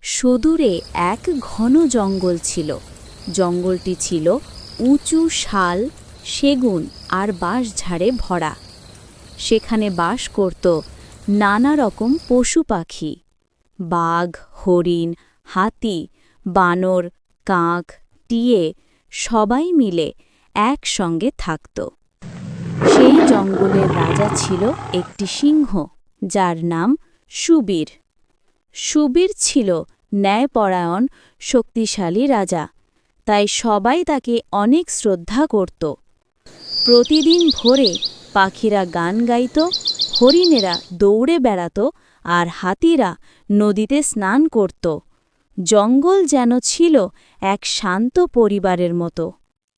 সুদূরে এক ঘন জঙ্গল ছিল। জঙ্গলটি ছিল উঁচু শাল, সেগুন আর বাঁশঝাড়ে ভরা। সেখানে বাস করত নানা রকম পশু পাখি, বাঘ, হরিণ, হাতি, বানর, কাক, টিয়ে সবাই মিলে একসঙ্গে থাকত। সেই জঙ্গলের রাজা ছিল একটি সিংহ, যার নাম সুবীর। সুবীর ছিল ন্যায়পরায়ণ, শক্তিশালী রাজা, তাই সবাই তাকে অনেক শ্রদ্ধা করত। প্রতিদিন ভোরে পাখিরা গান গাইত, হরিণেরা দৌড়ে বেড়াত আর হাতিরা নদীতে স্নান করত। জঙ্গল যেন ছিল এক শান্ত পরিবারের মতো।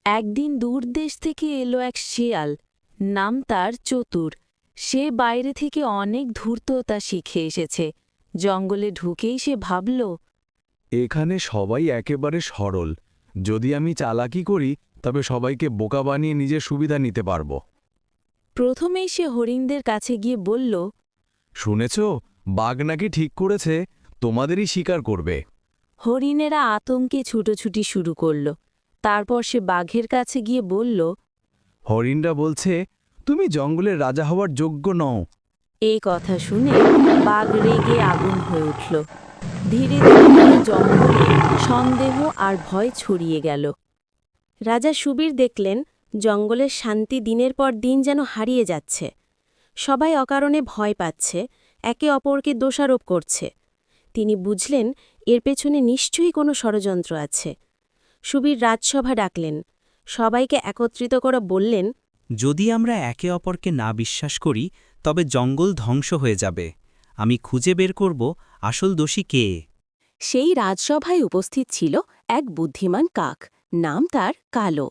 একদিন দূরদেশ থেকে এলো এক শেয়াল, নাম তার চতুর। সে বাইরে থেকে অনেক ধূর্ততা শিখে এসেছে। জঙ্গলে ঢুকেই সে ভাবল, এখানে সবাই একেবারে সরল। যদি আমি চালাকি করি তবে সবাইকে বোকা বানিয়ে নিজের সুবিধা নিতে পারব। প্রথমেই সে হরিণদের কাছে গিয়ে বলল, শুনেছ, বাঘ নাকি ঠিক করেছে তোমাদেরই শিকার করবে। হরিণেরা আতঙ্কে ছুটোছুটি শুরু করল। তারপর সে বাঘের কাছে গিয়ে বলল, হরিণরা বলছে তুমি জঙ্গলের রাজা হওয়ার যোগ্য নও। এই কথা শুনে বাঘ রেগে আগুন হয়ে উঠল। ধীরে ধীরে পুরো জঙ্গলে সন্দেহ আর ভয় ছড়িয়ে গেল। রাজা সুবীর দেখলেন জঙ্গলের শান্তি দিনের পর দিন যেন হারিয়ে যাচ্ছে। সবাই অকারণে ভয় পাচ্ছে, একে অপরকে দোষারোপ করছে। তিনি বুঝলেন এর পেছনে নিশ্চয়ই কোনো ষড়যন্ত্র আছে। সুবীর রাজসভা ডাকলেন। সবাইকে একত্রিত করে বললেন, যদি আমরা একে অপরকে না বিশ্বাস করি তবে জঙ্গল ধ্বংস হয়ে যাবে। আমি খুঁজে বের করব আসল দোষী কে। সেই রাজসভায় উপস্থিত ছিল এক বুদ্ধিমান কাক, নাম তার কালো।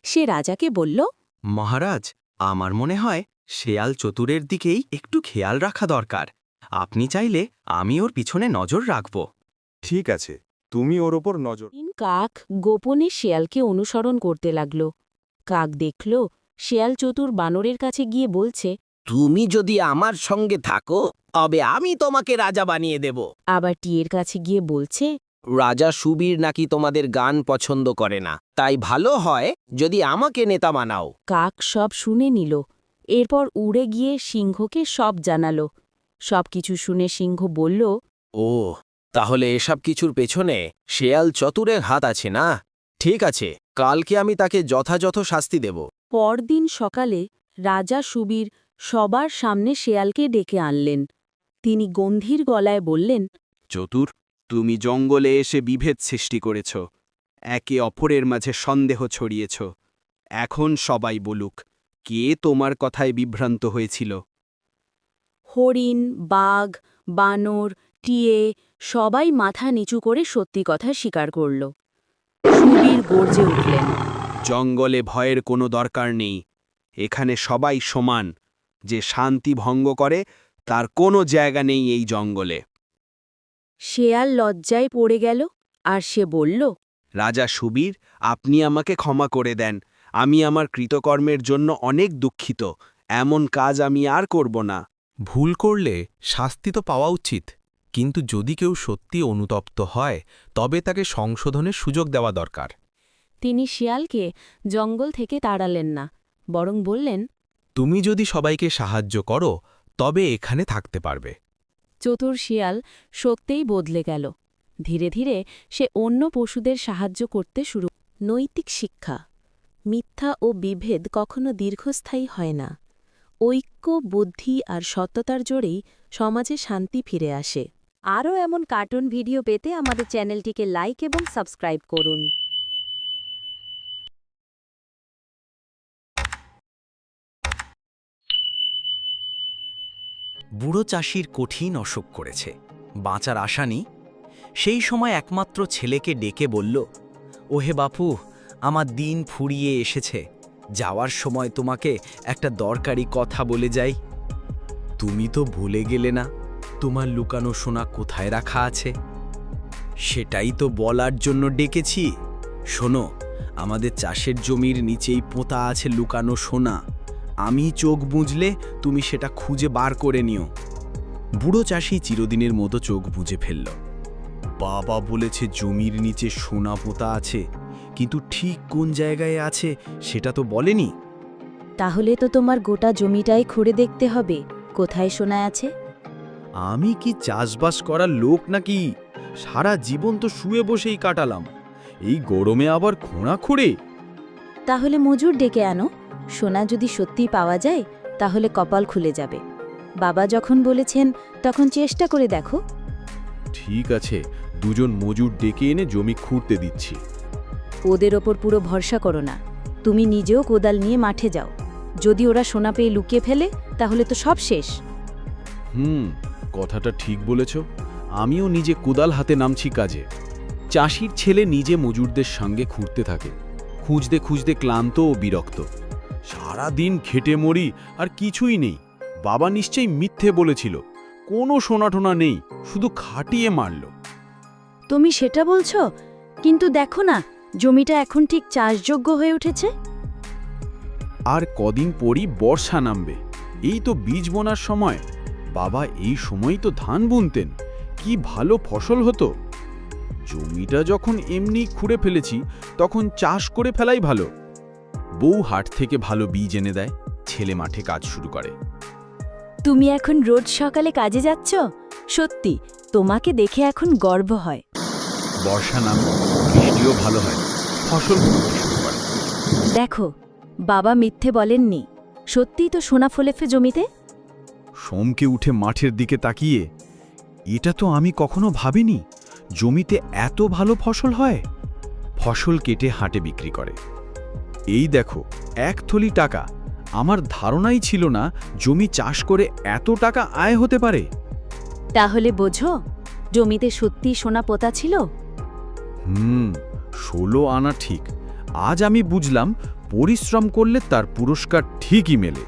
সে রাজাকে বলল, মহারাজ, আমার মনে হয় শেয়াল চতুরের দিকেই একটু খেয়াল রাখা দরকার। আপনি চাইলে আমি ওর পিছনে নজর রাখব। ঠিক আছে, তুমি ওর ওপর নজর। কাক গোপনে শেয়ালকে অনুসরণ করতে লাগল। কাক দেখল শেয়াল চতুর বানরের কাছে গিয়ে বলছে, তুমি যদি আমার সঙ্গে থাকো তবে আমি তোমাকে রাজা বানিয়ে দেব। আবার টিয়ের কাছে গিয়ে বলছে, রাজা সুবীর নাকি তোমাদের গান পছন্দ করে না, তাই ভালো হয় যদি আমাকে নেতা বানাও। কাক সব শুনে নিল। এরপর উড়ে গিয়ে সিংহকে সব জানালো। সবকিছু শুনে সিংহ বলল, ও, তাহলে এসব কিছুর পেছনে শেয়াল চতুরের হাত আছে না? ঠিক আছে, কালকে আমি তাকে যথাযথ শাস্তি দেব। পরদিন সকালে রাজা সুবীর সবার সামনে শেয়ালকে ডেকে আনলেন। তিনি গম্ভীর গলায় বললেন, চতুর, তুমি জঙ্গলে এসে বিভেদ সৃষ্টি করেছ, একে অপরের মাঝে সন্দেহ ছড়িয়েছ। এখন সবাই বলুক, কে তোমার কথায় বিভ্রান্ত হয়েছিল? হরিণ, বাঘ, বানর, টিয়ে সবাই মাথা নিচু করে সত্যি কথা স্বীকার করল। সুবীর গর্জে উঠলেন, জঙ্গলে ভয়ের কোনো দরকার নেই। এখানে সবাই সমান। যে শান্তি ভঙ্গ করে তার কোনো জায়গা নেই এই জঙ্গলে। শেয়াল লজ্জায় পড়ে গেল আর সে বলল, রাজা সুবীর, আপনি আমাকে ক্ষমা করে দেন। আমি আমার কৃতকর্মের জন্য অনেক দুঃখিত। এমন কাজ আমি আর করব না। ভুল করলে শাস্তি তো পাওয়া উচিত, কিন্তু যদি কেউ সত্যি অনুতপ্ত হয় তবে তাকে সংশোধনের সুযোগ দেওয়া দরকার। তিনি শিয়ালকে জঙ্গল থেকে তাড়ালেন না, বরং বললেন, তুমি যদি সবাইকে সাহায্য করো তবে এখানে থাকতে পারবে। চতুর শিয়াল সত্যিই বদলে গেল। ধীরে ধীরে সে অন্য পশুদের সাহায্য করতে শুরু। নৈতিক শিক্ষা: মিথ্যা ও বিভেদ কখনো দীর্ঘস্থায়ী হয় না। ঐক্য, বুদ্ধি আর সত্যতার জোরেই সমাজে শান্তি ফিরে আসে। আরও এমন কার্টুন ভিডিও পেতে আমাদের চ্যানেলটিকে লাইক এবং সাবস্ক্রাইব করুন। বুড়ো চাষির কঠিন অসুখ করেছে, বাঁচার আশা নেই। সেই সময় একমাত্র ছেলেকে ডেকে বলল, ওহে বাপু, আমার দিন ফুরিয়ে এসেছে। যাওয়ার সময় তোমাকে একটা দরকারি কথা বলে যাই। তুমি তো ভুলে গেলে না তোমার লুকানো সোনা কোথায় রাখা আছে? সেটাই তো বলার জন্য ডেকেছি। শোনো, আমাদের চাষের জমির নিচেই পোঁতা আছে লুকানো সোনা। আমি চোখ বুঝলে তুমি সেটা খুঁজে বার করে নিও। বুড়ো চাষি চিরদিনের মতো চোখ বুজে ফেলল। বাবা বলেছে জমির নিচে সোনা পোতা আছে, কিন্তু ঠিক কোন জায়গায় আছে সেটা তো বলেনি। তাহলে তো তোমার গোটা জমিটাই খুঁড়ে দেখতে হবে কোথায় সোনা আছে। আমি কি চাষবাস করার লোক নাকি? সারা জীবন তো শুয়ে বসেই কাটালাম, এই গরমে আবার খোঁড়া খুঁড়ে। তাহলে মজুর ডেকে আনো, সোনা যদি সত্যি পাওয়া যায় তাহলে কপাল খুলে যাবে। বাবা যখন বলেছেন তখন চেষ্টা করে দেখো। ঠিক আছে, দুজন মজুর ডেকে এনে জমি খুঁড়তে দিচ্ছি। ওদের ওপর পুরো ভরসা করো না, তুমি নিজেও কোদাল নিয়ে মাঠে যাও। যদি ওরা সোনা পেয়ে লুকিয়ে ফেলে তাহলে তো সব শেষ। কথাটা ঠিক বলেছ। আমিও নিজে কোদাল হাতে নামছি কাজে। চাষির ছেলে নিজে মজুরদের সঙ্গে খুঁড়তে থাকে। খুঁজতে খুঁজতে ক্লান্ত ও বিরক্ত। সারা দিন খেটে মরি আর কিছুই নেই। বাবা নিশ্চয়ই মিথ্যে বলেছিল, কোনো সোনাটোনা নেই, শুধু খাটিয়ে মারল। তুমি সেটা বলছো, কিন্তু দেখো না জমিটা এখন ঠিক চাষযোগ্য হয়ে উঠেছে। আর কদিন পরই বর্ষা নামবে, এই তো বীজ বোনার সময়। বাবা এই সময়ই তো ধান বুনতেন, কি ভালো ফসল হতো। জমিটা যখন এমনি খুঁড়ে ফেলেছি তখন চাষ করে ফেলাই ভালো। বউ হাট থেকে ভালো বীজ এনে দেয়, ছেলে মাঠে কাজ শুরু করে। তুমি এখন রোজ সকালে কাজে যাচ্ছ, সত্যি তোমাকে দেখে এখন গর্ব হয়। বর্ষা নামে বৃষ্টিও ভালো হয়, ফসল ফুটতে শুরু করে। দেখো, বাবা মিথ্যে বলেননি, সত্যিই তো সোনা ফলেফে জমিতে। সোমকে উঠে মাঠের দিকে তাকিয়ে, এটা তো আমি কখনো ভাবিনি, জমিতে এত ভালো ফসল হয়। ফসল কেটে হাটে বিক্রি করে। এই দেখো 1 থলি টাকা। আমার ধারণাই ছিল না জমি চাষ করে এত টাকা আয় হতে পারে। তাহলে বোঝো, জমিতে সত্যি সোনা পোতা ছিল। 16 আনা ঠিক। আজ আমি বুঝলাম পরিশ্রম করলে তার পুরস্কার ঠিকই মেলে।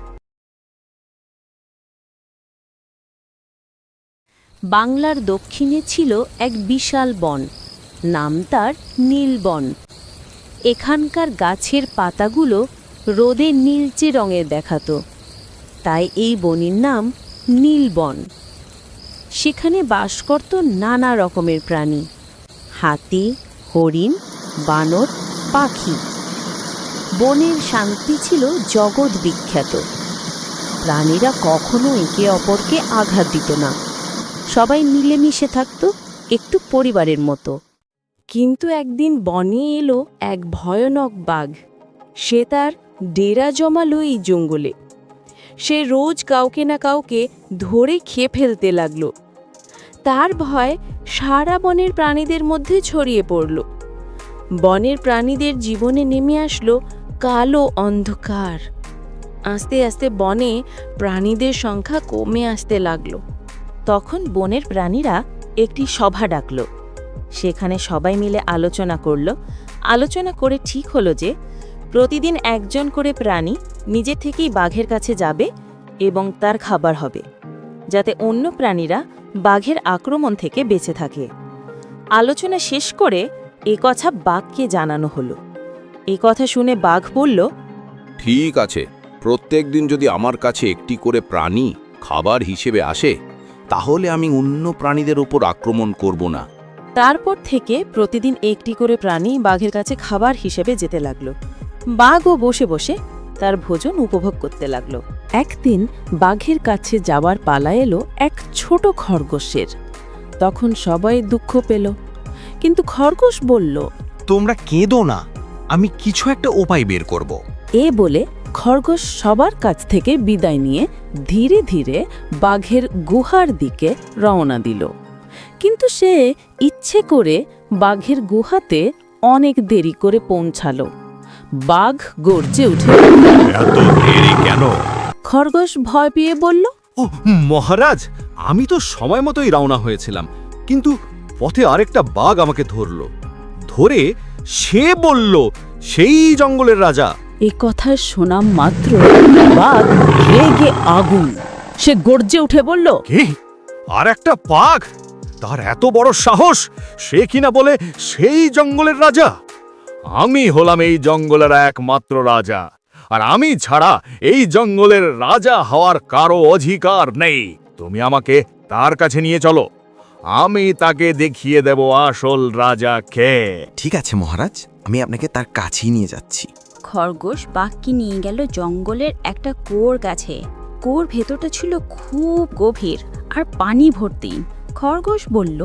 বাংলার দক্ষিণে ছিল এক বিশাল বন, নাম তার নীলবন। এখানকার গাছের পাতাগুলো রোদে নীলচে রঙের দেখাতো, তাই এই বনের নাম নীলবন। সেখানে বাস করত নানা রকমের প্রাণী, হাতি, হরিণ, বানর, পাখি। বনের শান্তি ছিল জগৎ বিখ্যাত। প্রাণীরা কখনো একে অপরকে আঘাত দিত না, সবাই মিলেমিশে থাকত একটু পরিবারের মতো। কিন্তু একদিন বনে এলো এক ভয়ানক বাঘ। সে তার ডেরা জমালো এই জঙ্গলে। সে রোজ কাউকে না কাউকে ধরে খেয়ে ফেলতে লাগলো। তার ভয় সারা বনের প্রাণীদের মধ্যে ছড়িয়ে পড়ল। বনের প্রাণীদের জীবনে নেমে আসলো কালো অন্ধকার। আস্তে আস্তে বনে প্রাণীদের সংখ্যা কমে আসতে লাগলো। তখন বনের প্রাণীরা একটি সভা ডাকল। সেখানে সবাই মিলে আলোচনা করল। আলোচনা করে ঠিক হলো যে প্রতিদিন একজন করে প্রাণী নিজে থেকেই বাঘের কাছে যাবে এবং তার খাবার হবে, যাতে অন্য প্রাণীরা বাঘের আক্রমণ থেকে বেঁচে থাকে। আলোচনা শেষ করে এ কথা বাঘকে জানানো হলো। এ কথা শুনে বাঘ বলল, ঠিক আছে, প্রত্যেক দিন যদি আমার কাছে একটি করে প্রাণী খাবার হিসেবে আসে, তাহলে আমি অন্য প্রাণীদের উপর আক্রমণ করব না। তারপর থেকে প্রতিদিন একটি করে প্রাণী বাঘের কাছে খাবার হিসেবে যেতে লাগলো। বাঘও বসে বসে তার ভোজন উপভোগ করতে লাগলো। একদিন বাঘের কাছে যাওয়ার পালা এলো এক ছোট খরগোশের। তখন সবাই দুঃখ পেল, কিন্তু খরগোশ বলল, তোমরা কেঁদো না, আমি কিছু একটা উপায় বের করব। এ বলে খরগোশ সবার কাছ থেকে বিদায় নিয়ে ধীরে ধীরে বাঘের গুহার দিকে রওনা দিল। কিন্তু সে ইচ্ছে করে বাঘের গুহাতে অনেক দেরি করে পৌঁছালো। বাঘ গর্জে উঠে, এত দেরি কেন? খরগোশ ভয় পেয়ে বলল, ও মহারাজ, আমি তো সময় মতোই রওনা হয়েছিলাম, কিন্তু পথে আরেকটা বাঘ আমাকে ধরে সে বলল সেই জঙ্গলের রাজা। এ কথা শোনা মাত্র বাঘ রেগে আগুন। সে গর্জে উঠে বলল, কি? আর একটা বাঘ? তার এত বড় সাহস, সে কিনা বলে সেই জঙ্গলের রাজা? আমি হলাম এই জঙ্গলের একমাত্র রাজা, আর আমি ছাড়া এই জঙ্গলের রাজা হওয়ার কারো অধিকার নেই। তুমি আমাকে তার কাছে নিয়ে চলো, আমি তাকে দেখিয়ে দেব আসল রাজা কে। ঠিক আছে মহারাজ, আমি আপনাকে তার কাছেই নিয়ে যাচ্ছি। খরগোশ বাঘকে নিয়ে গেল জঙ্গলের একটা কুয়োর কাছে। কুয়োর ভেতরটা ছিল খুব গভীর আর পানি ভর্তি। খরগোশ বলল,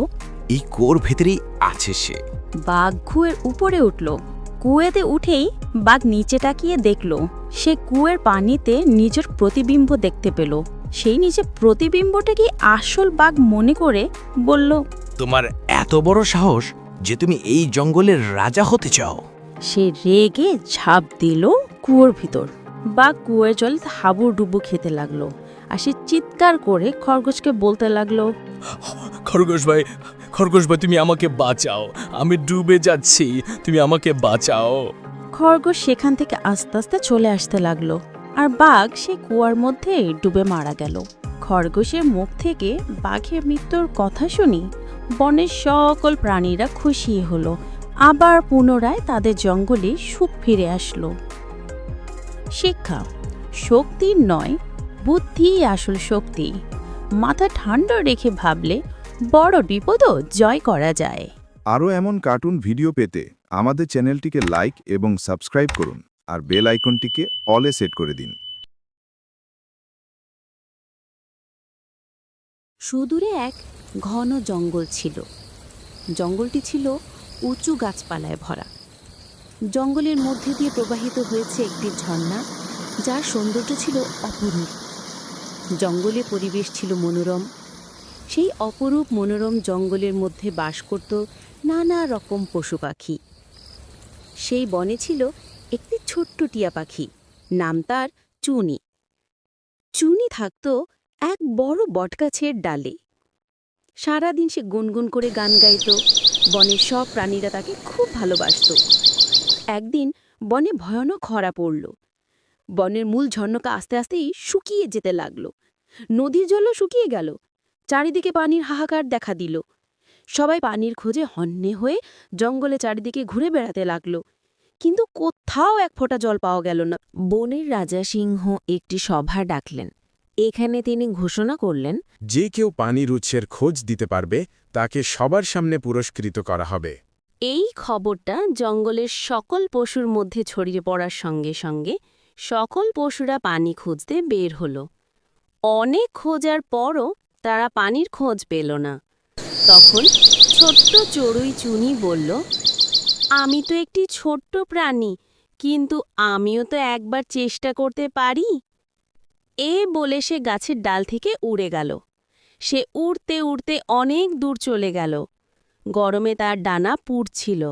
এই কুয়োর ভেতরেই আছে সে। বাঘ কুয়োর উপরে উঠল। কুয়োতে উঠেই বাঘ নিচে তাকিয়ে দেখল, সে কুয়োর পানিতে নিজের প্রতিবিম্ব দেখতে পেল। সেই নিজের প্রতিবিম্বটা কি আসল বাঘ মনে করে বলল, তোমার এত বড় সাহস যে তুমি এই জঙ্গলের রাজা হতে চাও? সে রেগে ঝাঁপ দিল কুয়োর ভিতর। বাঘ কুয়োর জল হাবুডুবু খেতে লাগলো আর সে চিৎকার করে খরগোশকে বলতে লাগলো, খরগোশ ভাই, তুমি আমাকে বাঁচাও, আমি ডুবে যাচ্ছি, তুমি আমাকে বাঁচাও। খরগোশ সেখান থেকে আস্তে আস্তে চলে আসতে লাগলো আর বাঘ সে কুয়ার মধ্যে ডুবে মারা গেল। খরগোশের মুখ থেকে বাঘের মৃত্যুর কথা শুনি বনের সকল প্রাণীরা খুশি হলো। আবার পুনরায় তাদের জঙ্গলে সুখ ফিরে আসলো। শিক্ষা: শক্তির নয়, বুদ্ধিই আসল শক্তি। মাথা ঠান্ডা রেখে ভাবলে বড় বিপদও জয় করা যায়। আরও এমন কার্টুন ভিডিও পেতে আমাদের চ্যানেলটিকে লাইক এবং সাবস্ক্রাইব করুন আর বেল আইকনটিকে অলে সেট করে দিন। সুদূরে এক ঘন জঙ্গল ছিল। জঙ্গলটি ছিল উঁচু গাছপালায় ভরা। জঙ্গলের মধ্যে দিয়ে প্রবাহিত হয়েছে একটি ঝর্ণা, যার সৌন্দর্য ছিল অপরূপ। জঙ্গলের পরিবেশ ছিল মনোরম। সেই অপরূপ মনোরম জঙ্গলের মধ্যে বাস করত নানা রকম পশু পাখি। সেই বনে ছিল একটি ছোট্ট টিয়া পাখি, নাম তার চুনি। চুনি থাকত এক বড় বটগাছের ডালে। সারাদিন সে গুনগুন করে গান গাইত। বনের সব প্রাণীরা তাকে খুব ভালোবাসত। একদিন বনে ভয়ানক খরা পড়ল। বনের মূল ঝর্ণকা আস্তে আস্তেই শুকিয়ে যেতে লাগল। নদীর জলও শুকিয়ে গেল। চারিদিকে পানির হাহাকার দেখা দিল। সবাই পানির খোঁজে হন্যে হয়ে জঙ্গলে চারিদিকে ঘুরে বেড়াতে লাগল, কিন্তু কোথাও এক ফোঁটা জল পাওয়া গেল না। বনের রাজা সিংহ একটি সভা ডাকলেন। এখানে তিনি ঘোষণা করলেন, যে কেউ পানির উৎসের খোঁজ দিতে পারবে তাকে সবার সামনে পুরস্কৃত করা হবে। এই খবরটা জঙ্গলের সকল পশুর মধ্যে ছড়িয়ে পড়ার সঙ্গে সঙ্গে সকল পশুরা পানি খুঁজতে বের হল। অনেক খোঁজার পরও তারা পানির খোঁজ পেল না। তখন ছোট্ট চড়ুই চুনি বলল, আমি তো একটি ছোট্ট প্রাণী, কিন্তু আমিও তো একবার চেষ্টা করতে পারি। এ বলে সে গাছের ডাল থেকে উড়ে গেল। সে উড়তে উড়তে অনেক দূর চলে গেল। গরমে তার ডানা পুড়ছিল,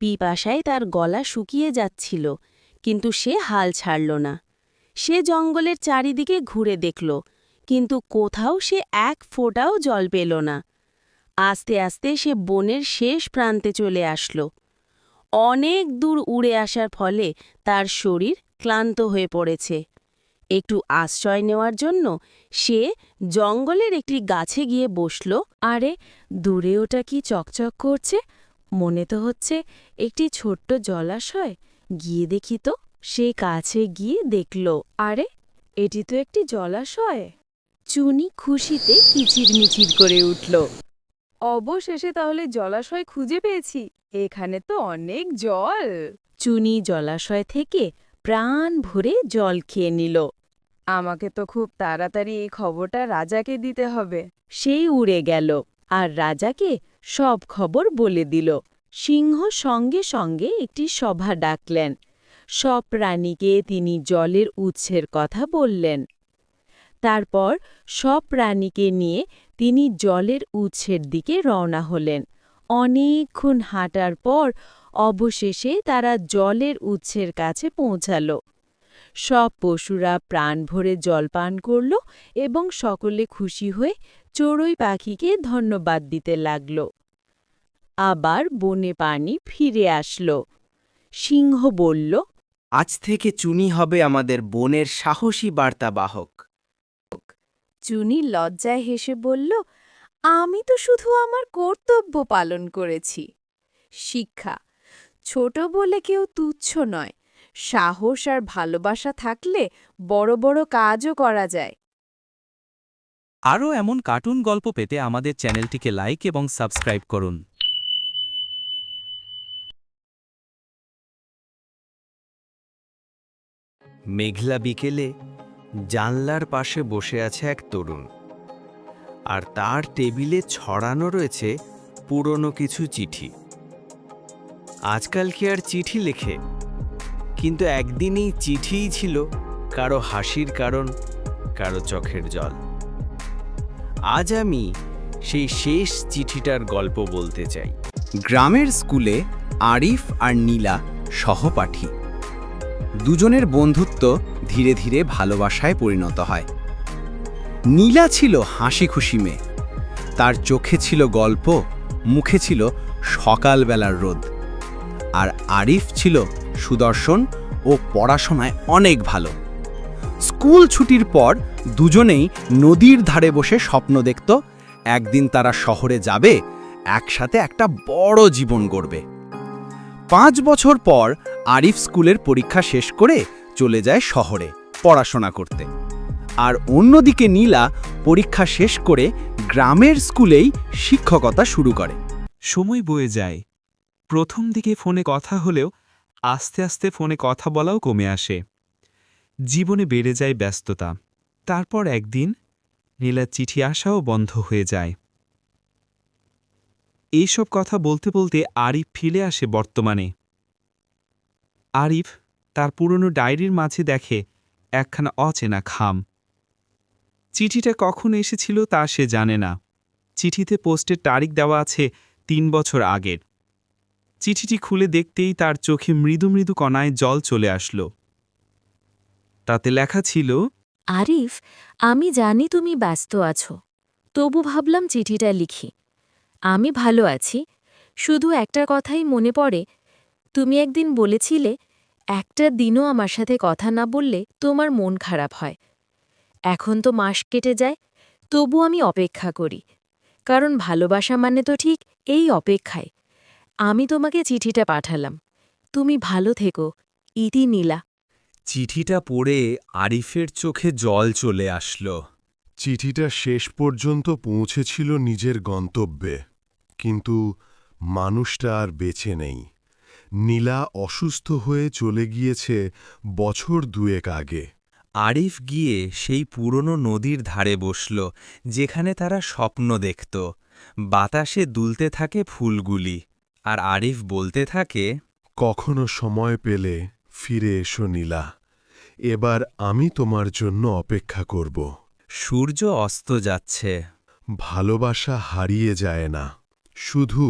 পিপাসায় তার গলা শুকিয়ে যাচ্ছিল, কিন্তু সে হাল ছাড়ল না। সে জঙ্গলের চারিদিকে ঘুরে দেখল, কিন্তু কোথাও সে এক ফোঁটাও জল পেল না। আস্তে আস্তে সে বনের শেষ প্রান্তে চলে আসলো। অনেক দূর উড়ে আসার ফলে তার শরীর ক্লান্ত হয়ে পড়েছে। একটু আশ্রয় নেওয়ার জন্য সে জঙ্গলের একটি গাছে গিয়ে বসল। আরে, দূরে ওটা কি চকচক করছে? মনে তো হচ্ছে একটি ছোট্ট জলাশয়। গিয়ে দেখি তো। সে কাছে গিয়ে দেখল, আরে, এটি তো একটি জলাশয়। চুনি খুশিতে কিচিরমিচির করে উঠল। অবশেষে তাহলে জলাশয় খুঁজে পেয়েছি। এখানে তো অনেক জল। চুনি জলাশয় থেকে প্রাণ ভরে জল খেয়ে নিল। আমাকে তো খুব তাড়াতাড়ি এই খবরটা রাজাকে দিতে হবে। সেই উড়ে গেল আর রাজাকে সব খবর বলে দিল। সিংহ সঙ্গে সঙ্গে একটি সভা ডাকলেন। সব প্রাণীকে তিনি জলের উৎসের কথা বললেন। তারপর সব প্রাণীকে নিয়ে তিনি জলের উৎসের দিকে রওনা হলেন। অনেকক্ষণ হাঁটার পর অবশেষে তারা জলের উৎসের কাছে পৌঁছাল। সব পশুরা প্রাণ ভরে জল পান করল এবং সকলে খুশি হয়ে চড়ুই পাখিকে ধন্যবাদ দিতে লাগল। আবার বনে পানি ফিরে আসলো। সিংহ বলল, আজ থেকে চুনি হবে আমাদের বনের সাহসী বার্তাবাহক। চুনি লজ্জায় হেসে বলল, আমি তো শুধু আমার কর্তব্য পালন করেছি। শিক্ষা: ছোট বলে কেউ তুচ্ছ নয়। সাহস আর ভালোবাসা থাকলে বড় বড় কাজও করা যায়। আরও এমন কার্টুন গল্প পেতে আমাদের চ্যানেলটিকে লাইক এবং সাবস্ক্রাইব করুন। মেঘলা বিকেলে জানলার পাশে বসে আছে এক তরুণ, আর তার টেবিলে ছড়ানো রয়েছে পুরনো কিছু চিঠি। আজকাল কি আর চিঠি লেখে, কিন্তু একদিন এই চিঠিই ছিল কারো হাসির কারণ, কারো চোখের জল। আজ আমি সেই শেষ চিঠিটার গল্প বলতে চাই। গ্রামের স্কুলে আরিফ আর নীলা সহপাঠী। দুজনের বন্ধুত্ব ধীরে ধীরে ভালোবাসায় পরিণত হয়। নীলা ছিল হাসি খুশি মেয়ে, তার চোখে ছিল গল্প, মুখে ছিল সকালবেলার রোদ। আর আরিফ ছিল সুদর্শন ও পড়াশোনায় অনেক ভালো। স্কুল ছুটির পর দুজনেই নদীর ধারে বসে স্বপ্ন দেখত একদিন তারা শহরে যাবে, একসাথে একটা বড় জীবন গড়বে। 5 বছর পর আরিফ স্কুলের পরীক্ষা শেষ করে চলে যায় শহরে পড়াশোনা করতে, আর অন্যদিকে নীলা পরীক্ষা শেষ করে গ্রামের স্কুলেই শিক্ষকতা শুরু করে। সময় বয়ে যায়। প্রথম দিকে ফোনে কথা হলেও আস্তে আস্তে ফোনে কথা বলাও কমে আসে। জীবনে বেড়ে যায় ব্যস্ততা। তারপর একদিন নীলার চিঠি আসাও বন্ধ হয়ে যায়। এইসব কথা বলতে বলতে আরিফ ফিরে আসে বর্তমানে। আরিফ তার পুরনো ডায়েরির মাঝে দেখে একখানা অচেনা খাম। চিঠিটা কখন এসেছিল তা সে জানে না। চিঠিতে পোস্টের তারিখ দেওয়া আছে 3 বছর আগের। চিঠিটি খুলে দেখতেই তার চোখে মৃদু মৃদু কণায় জল চলে আসলো। তাতে লেখা ছিল, আরিফ, আমি জানি তুমি ব্যস্ত আছো, তবু ভাবলাম চিঠিটা লিখি। আমি ভালো আছি, শুধু একটা কথাই মনে পড়ে, তুমি একদিন বলেছিলে একটা দিনও আমার সাথে কথা না বললে তোমার মন খারাপ হয়। এখন তো মাস কেটে যায়, তবু আমি অপেক্ষা করি, কারণ ভালোবাসা মানে তো ঠিক এই অপেক্ষায়। আমি তোমাকে চিঠিটা পাঠালাম, তুমি ভালো থেকো, ইতি নীলা। চিঠিটা পড়ে আরিফের চোখে জল চলে আসলো। চিঠিটা শেষ পর্যন্ত পৌঁছেছিল নিজের গন্তব্যে, কিন্তু মানুষটা আর বেঁচে নেই। নীলা অসুস্থ হয়ে চলে গিয়েছে বছর 2 আগে। আরিফ গিয়ে সেই পুরনো নদীর ধারে বসল, যেখানে তারা স্বপ্ন দেখত। বাতাসে দুলতে থাকে ফুলগুলি, আর আরিফ বলতে থাকে, কখনো সময় পেলে ফিরে এসো নীলা, এবার আমি তোমার জন্য অপেক্ষা করব। সূর্য অস্ত যাচ্ছে। ভালোবাসা হারিয়ে যায় না, শুধু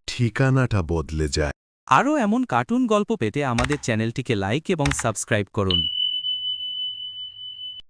ঠিকানাটা বদলে যায়। আরও এমন কার্টুন গল্প পেতে আমাদের চ্যানেলটিকে লাইক এবং সাবস্ক্রাইব করুন।